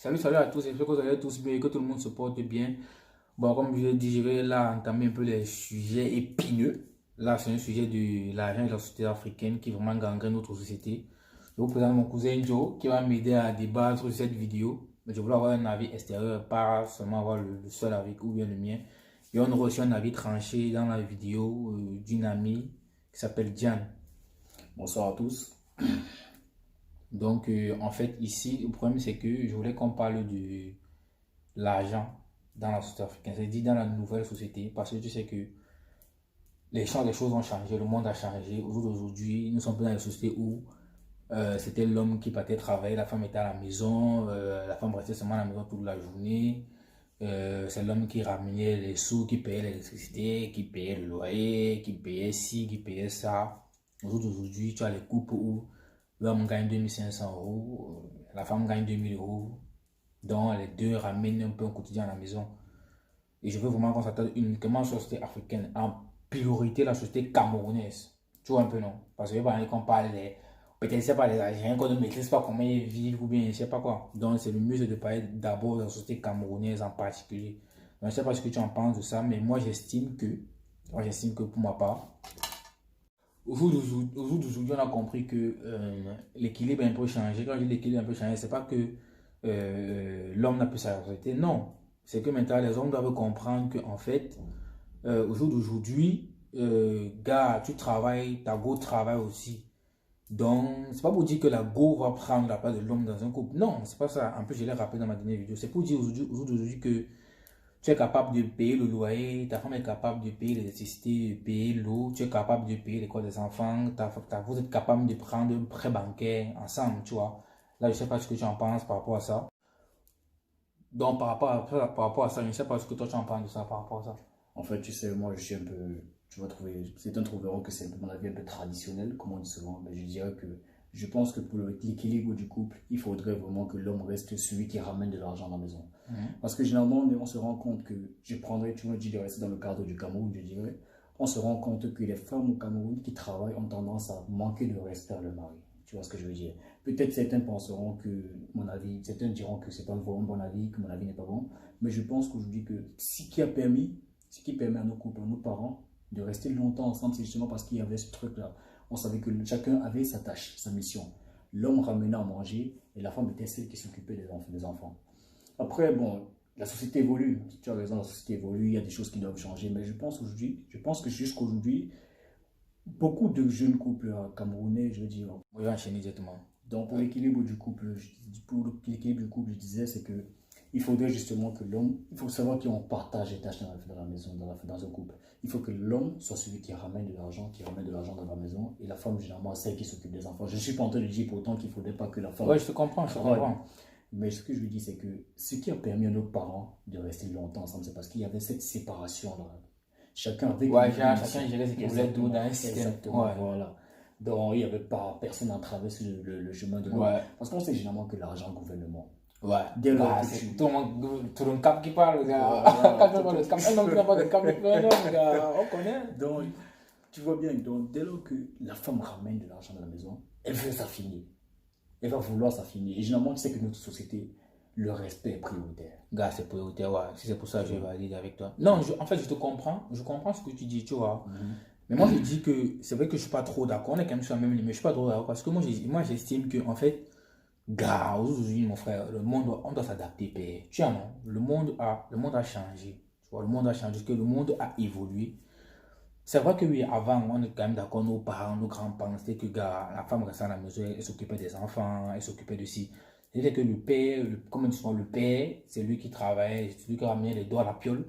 Salut à tous, j'espère que vous allez tous bien et que tout le monde se porte bien. Bon, comme je l'ai dit, je vais là entamer un peu les sujets épineux. Là, c'est un sujet de l'argent et de la société africaine qui vraiment gangrène notre société. Je vous présente mon cousin Joe qui va m'aider à débattre sur cette vidéo. Mais je voulais avoir un avis extérieur, pas seulement avoir le seul avis ou bien le mien. Et on a reçu un avis tranché dans la vidéo d'une amie qui s'appelle Diane. Bonsoir à tous. Donc, en fait, ici, le problème, c'est que je voulais qu'on parle de l'argent dans la société africaine, c'est-à-dire dans la nouvelle société, parce que tu sais que les choses ont changé, le monde a changé. Aujourd'hui, nous sommes dans une société où c'était l'homme qui partait travailler, la femme était à la maison, la femme restait seulement à la maison toute la journée. C'est l'homme qui ramenait les sous, qui payait l'électricité, qui payait le loyer, qui payait ci, qui payait ça. Aujourd'hui, tu as les couples où l'homme gagne 2 500 euros, la femme gagne 2 000 euros, donc les deux ramènent un peu un quotidien à la maison. Et je veux vraiment qu'on s'attende uniquement sur la société africaine, en priorité la société camerounaise. Tu vois un peu, non? Parce que par exemple, qu'on parle des. Peut-être c'est pas les Algériens qu'on ne maîtrise pas comment ils vivent ou bien je sais pas quoi. Donc c'est le mieux de parler d'abord de la société camerounaise en particulier. Donc, je sais pas ce que tu en penses de ça, mais moi j'estime que pour ma part, au jour d'aujourd'hui, on a compris que l'équilibre a un peu changé. Quand je dis l'équilibre a un peu changé, c'est pas que l'homme n'a plus sa responsabilité. Non, c'est que maintenant les hommes doivent comprendre que en fait, au jour d'aujourd'hui, gars, tu travailles, ta go travaille aussi. Donc, c'est pas pour dire que la go va prendre la place de l'homme dans un couple. Non, c'est pas ça. En plus, je l'ai rappelé dans ma dernière vidéo. C'est pour dire au jour d'aujourd'hui que tu es capable de payer le loyer, ta femme est capable de payer l'électricité, de payer l'eau, tu es capable de payer l'école des enfants, vous êtes capable de prendre un prêt bancaire ensemble, tu vois. Là, je sais pas ce que tu en penses par rapport à ça. Donc, par rapport à ça, je ne sais pas ce que toi tu en penses de ça par rapport à ça. En fait, tu sais, moi, je suis un peu, tu vas trouver, certains trouveront que c'est un peu mon avis un peu traditionnel, comme on dit souvent, mais je dirais que je pense que pour l'équilibre du couple, il faudrait vraiment que l'homme reste celui qui ramène de l'argent à la maison. Parce que généralement, on se rend compte que, je prendrais, tu me dis de rester dans le cadre du Cameroun, je dirais, on se rend compte que les femmes au Cameroun qui travaillent ont tendance à manquer de respect à leur mari. Tu vois ce que je veux dire? Peut-être certains penseront que mon avis, certains diront que c'est pas un bon avis, que mon avis n'est pas bon, mais je pense qu'aujourd'hui que ce qui permet à nos couples, à nos parents, de rester longtemps ensemble, c'est justement parce qu'il y avait ce truc-là. On savait que chacun avait sa tâche, sa mission. L'homme ramenait à manger et la femme était celle qui s'occupait des enfants. Après, bon, la société évolue. Tu as raison, la société évolue, il y a des choses qui doivent changer. Mais je pense que jusqu'aujourd'hui, beaucoup de jeunes couples camerounais, je veux dire. On va enchaîner directement. Donc, pour l'équilibre du couple, je disais, c'est que il faudrait justement que l'homme, il faut savoir qu'on partage les tâches dans la maison, dans un couple. Il faut que l'homme soit celui qui ramène de l'argent, dans la maison, et la femme, généralement, celle qui s'occupe des enfants. Je ne suis pas en train de dire pourtant qu'il ne faudrait pas que la femme. Ouais, je te comprends, je te comprends. Mais ce que je veux dire, c'est que ce qui a permis à nos parents de rester longtemps ensemble, c'est parce qu'il y avait cette séparation-là. Chacun avec Ouais, chacun gérait ce qu'il voulait exactement, dans un système. exactement, Ouais. voilà. Donc, il n'y avait pas personne à traverser le chemin de l'eau. Ouais. Parce qu'on sait généralement que l'argent gouverne le monde. Ouais. Dès lors Bah, que c'est tu... tout le cap qui parle, gars. Quand tu parles de cap, un homme qui n'a pas de cap, non, gars, on connaît. Donc, tu vois bien, donc, dès lors que la femme ramène de l'argent dans la maison, elle veut s'affiner. Elle va vouloir s'affiner. Et généralement, tu sais que notre société, le respect est prioritaire. Gars, c'est prioritaire, ouais. Si c'est pour ça, je vais valider avec toi. Non, en fait, je te comprends. Je comprends ce que tu dis, tu vois. Mais moi, je dis que c'est vrai que je suis pas trop d'accord. On est quand même sur la même ligne, mais je suis pas trop d'accord. Parce que moi j'estime que, en fait, gars, aujourd'hui, mon frère, le monde, on doit s'adapter, père. Tu vois, non? Le monde a changé. Tu vois, le monde a changé, parce que le monde a évolué. C'est vrai que oui, avant, on est quand même d'accord, nos parents, nos grands-parents, c'était que gars, la femme restait à la maison, elle s'occupait des enfants, elle s'occupait de si. C'est-à-dire que le père, comme on dit souvent, le père, c'est lui qui travaillait, c'est lui qui ramenait les doigts à la piole.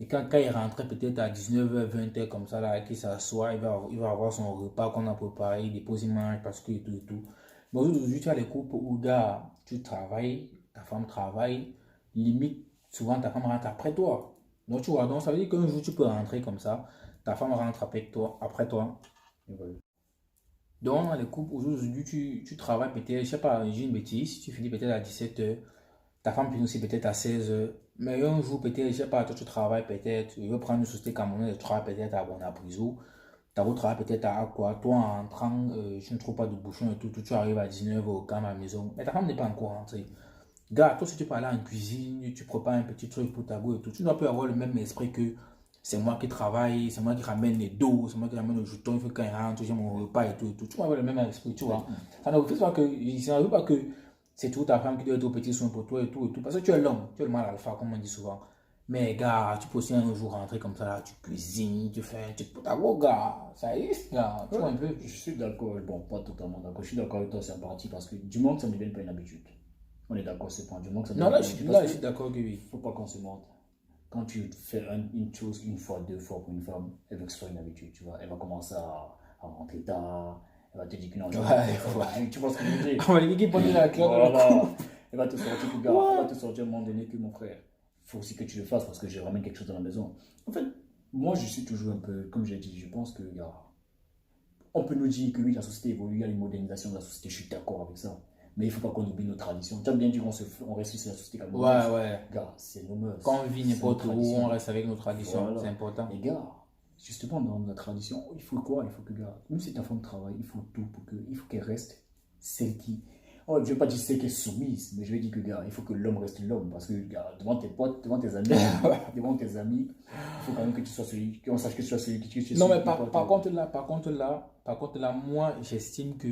Et quand il rentrait peut-être à 19h, 20h comme ça, là, qu'il s'assoit, il va avoir son repas qu'on a préparé, il dépose, il mange parce que et tout et tout. Mais aujourd'hui, tu as les couples où, gars, tu travailles, ta femme travaille, limite, souvent ta femme rentre après toi. Donc, tu vois, donc ça veut dire qu'un jour, tu peux rentrer comme ça, ta femme rentre après toi. Et voilà. Donc, dans les couples, aujourd'hui, tu travailles peut-être, je sais pas, j'ai une bêtise, tu finis peut-être à 17h, ta femme finit aussi peut-être à 16h, mais un jour peut-être, je sais pas, toi tu travailles peut-être, tu veux prendre une société camerounaise, tu travailles peut-être à Bonapriso, ta route travaille peut-être à quoi, toi en rentrant, je ne trouve pas de bouchon et tout, tu arrives à 19h au camp à la maison, mais ta femme n'est pas encore rentrée. Gars, toi, si tu parles en cuisine, tu prépares un petit truc pour ta go et tout, tu dois pas avoir le même esprit que c'est moi qui travaille, c'est moi qui ramène les dos, c'est moi qui ramène le jeton, il faut quand il rentre, j'ai mon repas et tout, et tout. Tu dois avoir le même esprit, tu vois. Ça ne veut pas que c'est tout ta femme qui doit être au petit soin pour toi et tout, et tout. Parce que tu es l'homme, tu es le mal alpha, comme on dit souvent. Mais gars, tu peux aussi un jour rentrer comme ça, là, tu cuisines, tu fais un truc pour ta go, gars. Ça y est, gars, tu vois un peu. Je suis d'accord, bon, pas totalement d'accord. Je suis d'accord avec toi, c'est en partie parce que du moment que ça ne devienne pas une habitude. On est d'accord, c'est point. Du moment que ça ne Non, devienne pas une habitude. je suis d'accord que oui. Faut pas qu'on se mente. Quand tu fais une chose une fois, deux fois pour une femme, elle veut que ce soit une habitude, tu vois. Elle va commencer à rentrer tard, elle va te dire que non, tu vois ce que je veux dire. On va les qui prennent la clé dans le cou. Elle va te sortir, que, gars, elle va te sortir à un moment donné que mon frère, il faut aussi que tu le fasses parce que je ramène quelque chose dans la maison. En fait, moi je suis toujours un peu, comme j'ai dit, je pense que, gars, on peut nous dire que oui, la société évolue, il y a une modernisation de la société, je suis d'accord avec ça. Mais il ne faut pas qu'on oublie nos traditions. Tu as bien dit qu'on reste sur la société camerounaise. Ouais. Gars, c'est nos mœurs. Quand on vit n'importe où, on reste avec nos traditions, voilà. C'est important. Et gars, justement, dans la tradition, il faut quoi? Il faut que, gars, même si ta femme travaille, il faut tout pour que, il faut qu'elle reste celle qui. Oh, je ne vais pas dire celle qui est soumise, mais je vais dire que, gars, il faut que l'homme reste l'homme. Parce que, gars, devant tes potes, devant tes amis, il faut quand même que tu sois celui, qu'on sache que tu sois celui qui tu es. Non, mais par contre là, moi, j'estime que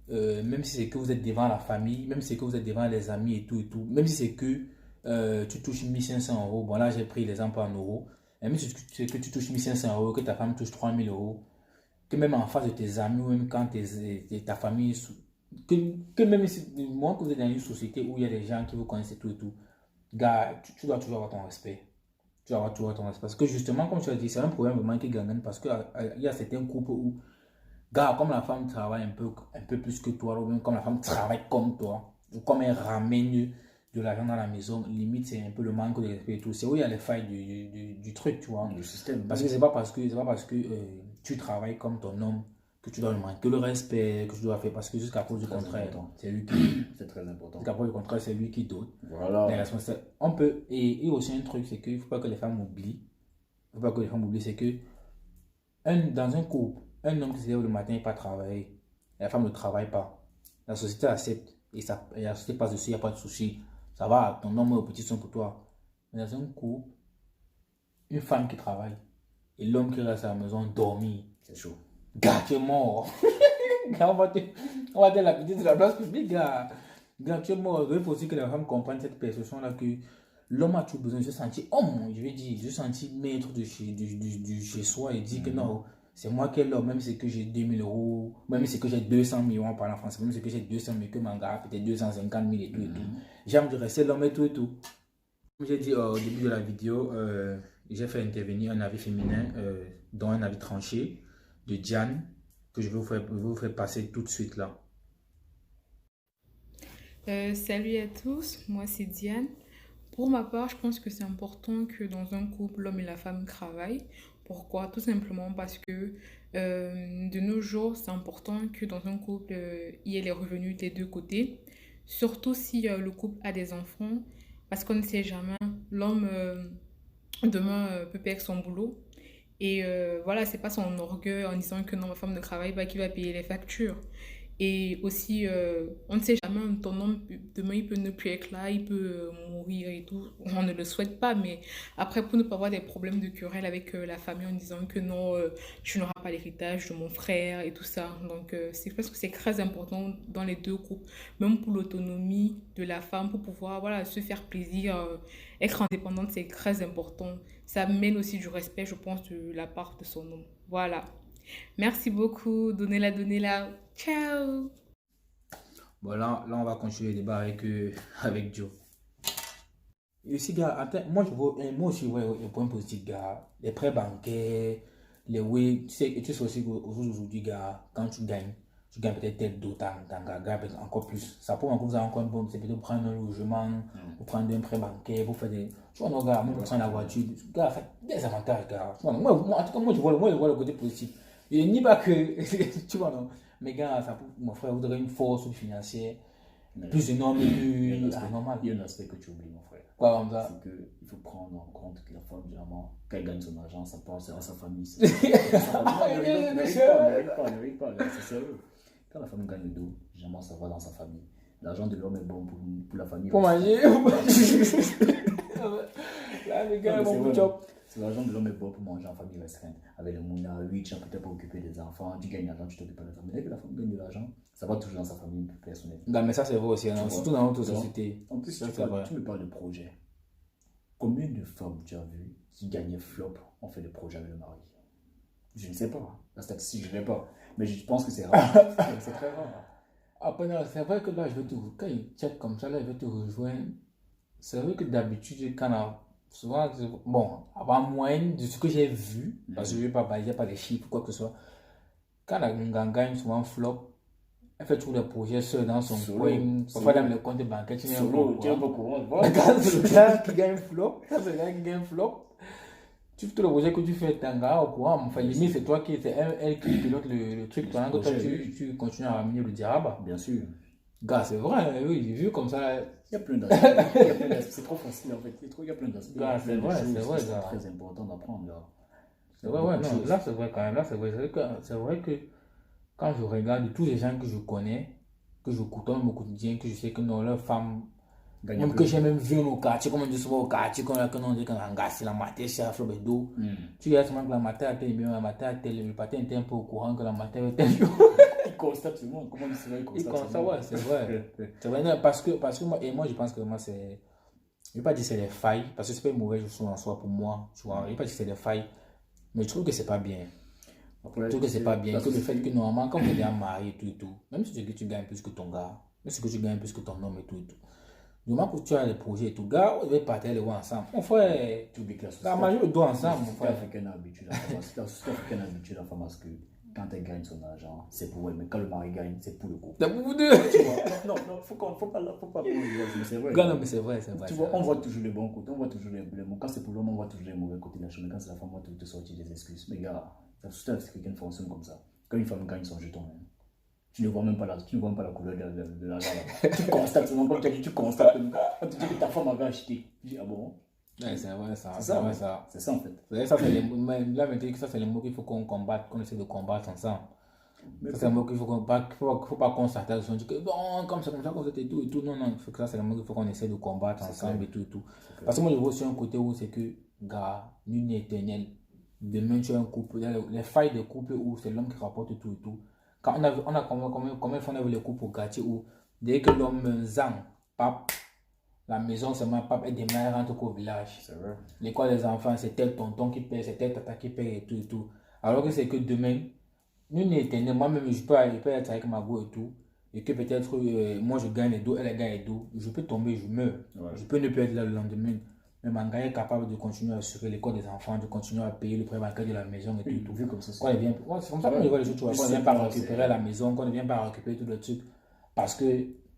même si c'est que vous êtes devant la famille, même si c'est que vous êtes devant les amis et tout, même si c'est que tu touches 1500 euros, bon là j'ai pris l'exemple en euros, et même si c'est que tu touches 1500 euros, que ta femme touche 3000 euros, que même en face de tes amis, ou même quand ta famille, que même si, moi que vous êtes dans une société où il y a des gens qui vous connaissent et tout, gars, tu dois toujours avoir ton respect. Tu dois avoir toujours ton respect. Parce que justement, comme tu as dit, c'est un problème vraiment qui gagne parce qu'il y a certains couples où gars, comme la femme travaille un peu plus que toi, ou même comme la femme travaille comme toi, ou comme elle ramène de l'argent dans la maison, limite c'est un peu le manque de respect et tout. C'est où il y a les failles du truc, tu vois. Le système. Parce que c'est pas parce que tu travailles comme ton homme que tu dois lui manquer le respect, que tu dois faire. Parce que jusqu'à cause du contraire, c'est lui qui. C'est très important. Jusqu'à cause du contraire, c'est lui qui dote. Voilà. Les responsables. On peut. Et aussi un truc, c'est qu'il ne faut pas que les femmes oublient. Il ne faut pas que les femmes oublient, c'est que dans un couple, un homme qui se lève le matin et pas travailler, la femme ne travaille pas. La société accepte et la société passe dessus, il n'y a pas de souci. Ça va, ton homme est au petit son pour toi. Mais dans un couple, une femme qui travaille et l'homme qui reste à la maison dormir, c'est chaud. Gars, tu es mort. On va te la petite de la place publique, gars. Gars, tu es mort. Il faut aussi que la femme comprenne cette perception-là que l'homme a toujours besoin de se sentir homme, je vais dire, de se sentir maître de chez soi et dire que non, c'est moi qui est l'homme, même si c'est que j'ai 2000 euros, même si c'est que j'ai 200 millions en parlant français, même si c'est que j'ai 200 millions, que mon gars, peut-être 250 000 et tout et tout. J'aime de rester l'homme et tout et tout. Comme j'ai dit au début de la vidéo, j'ai fait intervenir un avis féminin, dont un avis tranché de Diane, que je vais vous faire passer tout de suite là. Salut à tous, moi c'est Diane. Pour ma part, je pense que c'est important que dans un couple, l'homme et la femme travaillent. Pourquoi? Tout simplement parce que de nos jours, c'est important que dans un couple, il y ait les revenus des deux côtés. Surtout si le couple a des enfants, parce qu'on ne sait jamais, l'homme demain peut perdre son boulot. Et voilà, c'est pas son orgueil en disant que non, ma femme ne travaille pas qui va payer les factures. Et aussi, on ne sait jamais, ton homme, demain, il peut ne plus être là, il peut mourir et tout. On ne le souhaite pas, mais après, pour ne pas avoir des problèmes de querelle avec la famille en disant que non, tu n'auras pas l'héritage de mon frère et tout ça. Donc, c'est parce que c'est très important dans les deux couples, même pour l'autonomie de la femme, pour pouvoir voilà, se faire plaisir, être indépendante, c'est très important. Ça mène aussi du respect, je pense, de la part de son homme. Voilà. Merci beaucoup. Donnez-la. Ciao. Bon, là, on va continuer le débat avec Joe. Et aussi, gars, attends, moi aussi, ouais, le point positif, gars, les prêts bancaires, les oui, tu sais aussi qu'aujourd'hui, gars, quand tu gagnes peut-être tel d'autres, gars, encore plus. Ça peut encore vous avoir encore un bon, c'est peut-être prendre un logement, ou prendre un prêt bancaire, vous faire des. Tu vois, non, gars, même prendre la voiture, gars, fait des avantages, gars. En tout cas, moi, je vois le côté positif. Il n'y a pas que, tu vois, non. Mais gars, ça, mon frère voudrait une force financière plus énorme et plus anormale. Il y a un aspect que tu oublies, mon frère. Quoi, comme ça? C'est qu'il faut prendre en compte que la femme, généralement, quand elle gagne son argent, ça passe à sa famille. Ne ris pas, c'est sérieux. Quand la femme gagne le dos, généralement, ça va dans sa famille. L'argent de l'homme est bon pour la famille. Pour manger. Là, les gars, Non, mais mon c'est job. C'est l'argent de l'homme est bon pour manger en famille restreinte. Avec le mouna, oui, tu as peut-être pour occuper des enfants, tu gagnes l'argent, tu t'occupes de la famille. Dès que la famille gagne de l'argent, ça va toujours dans sa famille personnelle. Non, mais ça, c'est vrai aussi, Tu non, vois. surtout dans notre Donc, société. En plus, Ça, tu, c'est vrai. tu me parles de projet. Combien de femmes tu as vu qui gagnaient flop ont fait des projets avec le mari? Je ne sais pas. La statistique, je ne l'ai pas. Mais je pense que c'est rare. C'est très rare. Après, non, c'est vrai que là, quand il check comme ça, là, je vais te rejoindre. C'est vrai que d'habitude, quand souvent, bon, en moyenne de ce que j'ai vu, parce que je ne vais pas balayer pas les chiffres ou quoi que ce soit, quand la gagne souvent flop, elle fait toujours des projets seule dans son Solo. coin, parfois dans le compte bancaire, tu n'es pas au Tu es courant. pas au courant. Voilà. Regarde, c'est le gars qui gagne flop, ça c'est le gars qui gagne flop. Tu fais tout le projet que tu fais, t'es un gars au courant, enfin limite c'est toi qui, c'est elle qui pilote le truc, pendant que toi tu continues à ramener le diable. Bien sûr. Gars, c'est vrai, oui, j'ai vu comme ça. Il y a plein d'aspects. Il y a plein d'aspects. C'est trop facile en fait. Il y a plein d'aspects. Gars, c'est vrai, Il y a plein de c'est choses vrai, qui sont gars. très important d'apprendre là. C'est vrai, ouais, Beaucoup de non, choses. là c'est vrai quand même, là c'est vrai que quand je regarde tous les gens que je connais, que je côtoie au quotidien, que je sais que non, leurs femmes, Gagne même plus. que j'ai même vu au quartier, comme on dit souvent au quartier, qu'on dit qu'on a c'est la matin, c'est la fleur d'eau. Tu regardes seulement que la matin a tel, la matin a tel, le patin est un peu au courant que la matin est tel. Il constate tout le monde. Comment il se fait? Il Et constate comme tout ça, le monde. ouais, c'est vrai. C'est vrai, non, parce que moi, et moi, je pense que moi, c'est. Je ne vais pas dire que c'est des failles, parce que c'est pas une mauvaise chose en soi pour moi, tu vois. Je ne vais pas dire que c'est des failles, mais je trouve que c'est pas bien. Après, Je trouve que c'est pas bien. parce Que le fait que normalement, quand on est déjà marié et tout, même si tu gagnes plus que ton gars, même si tu gagnes plus que ton homme et tout. Du moment que tu as des projets et tout, gars, on va partager les voix ensemble. Mon frère, tu oublies que la majorité doit ensemble, mon la société frère. africaine a habitué la société africaine a habitué la femme à ce que quand elle gagne son argent, c'est pour elle, mais quand le mari gagne, c'est pour le couple. C'est pour vous deux. Tu vois, non, faut pas mais c'est vrai. Gars, non, mais c'est vrai, c'est vrai. Tu vois, on voit toujours les bons côtés, on voit toujours les bons. Quand c'est pour l'homme, on voit toujours les mauvais côtés de la chose. Mais quand c'est la femme, on va te sortir des excuses. Mais gars, la société africaine fonctionne comme ça. Quand une femme gagne son jeton, hein, tu ne vois même pas la couleur de l'argent là. Tu constates seulement, comme tu as dit, tu constates. Quand tu dis que ta femme avait acheté, tu dis, ah bon? Ouais, c'est vrai ça. C'est C'est ça, vrai ça. c'est ça en fait. C'est vrai, ça, c'est les mots. Là, maintenant, ça, c'est les mots qu'il faut qu'on combatte, qu'on essaie de combattre ensemble. Mais Ça, c'est les mots qu'il faut combattre. Faut pas qu'on s'attaque. On dit que bon, comme ça, et tout et tout. Non, non. Ça, c'est les mots qu'il faut qu'on essaie de combattre ensemble et tout et tout. Parce que moi, je vois aussi un côté où c'est que, gars, nul n'est éternel. Demain, tu as un couple. Il y a les failles de couple où c'est l'homme qui rapporte tout et tout. Quand on a combien de fois on a vu les couples au quartier où, dès que l'homme zang, pape, la maison seulement pape et démarre rentre qu'au village. c'est vrai. L'école des enfants, c'est tel tonton qui paye, c'est tel tata qui paye et tout et tout. Alors que c'est que demain, nous n'est éternel. Moi-même, je peux être avec ma go et tout. Et que peut-être moi je gagne les dos, elle gagne les dos. Je peux tomber, je meurs. Ouais. Je peux ne plus être là le lendemain. Mais mon gars est capable de continuer à assurer l'école des enfants, de continuer à payer le prêt bancaire de la maison et tout. Et tout. Vu comme ça, Quand il vient, ouais, c'est comme ça qu'on voit les choses, tu vois. Quand on ne vient pas récupérer la maison, quand on ne vient pas récupérer tout le truc. Parce que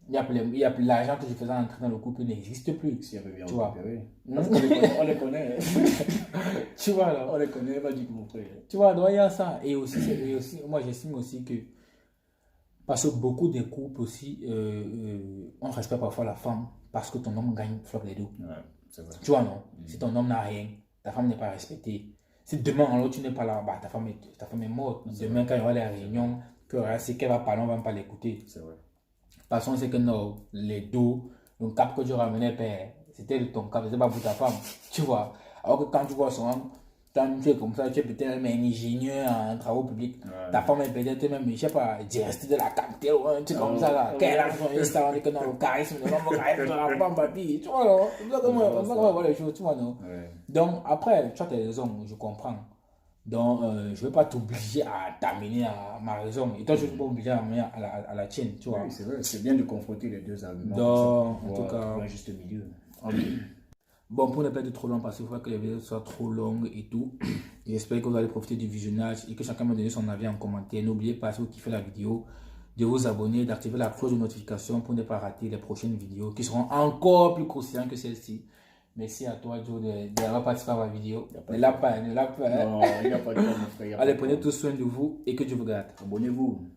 il y a plus l'argent que je faisais entrer dans le couple n'existe plus. s'il y avait bien Tu vois. récupéré. Mm. Parce qu'on les connaît. Tu vois là. On les connaît, va dire que mon frère. Tu vois, donc il y a ça. Et aussi, moi j'estime aussi que, parce que beaucoup de couples aussi, on respecte parfois la femme parce que ton homme gagne flop les deux. Ouais, c'est vrai. Tu vois, non? Si ton homme n'a rien, ta femme n'est pas respectée. Si demain, alors tu n'es pas là, bah, ta femme est morte. Demain, quand il y aura les réunions, c'est qu'elle va parler, on ne va pas l'écouter. C'est vrai. Parce qu'on sait que non, les deux, le cap que tu ramenais, père, c'était ton cap, c'était pas pour ta femme. Tu vois? Alors que quand tu vois souvent, quand tu es comme ça, tu es peut-être même un ingénieur en travaux publics. Ouais. Ta femme est peut-être même, je sais pas, directrice de la capitale ou un truc comme ça là. Qu'elle a son Insta, on dit que non, le charisme de la femme, papy. Tu vois, non? C'est comme ça qu'on voit les choses, tu vois, non? Ouais. Donc, après, tu as tes raisons, je comprends. Donc, je ne vais pas t'obliger à t'amener à ma raison. Et toi, je ne vais pas t'obliger à m'amener à la tienne, tu vois. Oui, c'est vrai. C'est bien de confronter les deux arguments. Donc, pour en tout cas. trouver un juste milieu. Ok. Bon, pour ne pas être trop long, parce qu'il faut que les vidéos soient trop longues et tout, j'espère que vous allez profiter du visionnage et que chacun m'a donné son avis en commentaire. N'oubliez pas, si vous kiffez la vidéo, de vous abonner, d'activer la cloche de notification pour ne pas rater les prochaines vidéos qui seront encore plus croustillantes que celle-ci. Merci à toi, Joe, d'avoir participé à ma vidéo. Ne l'a pas, ne l'a pas. Non, il n'y a pas de temps, mon frère. Allez, prenez tout soin de vous et que Dieu vous garde. Abonnez-vous.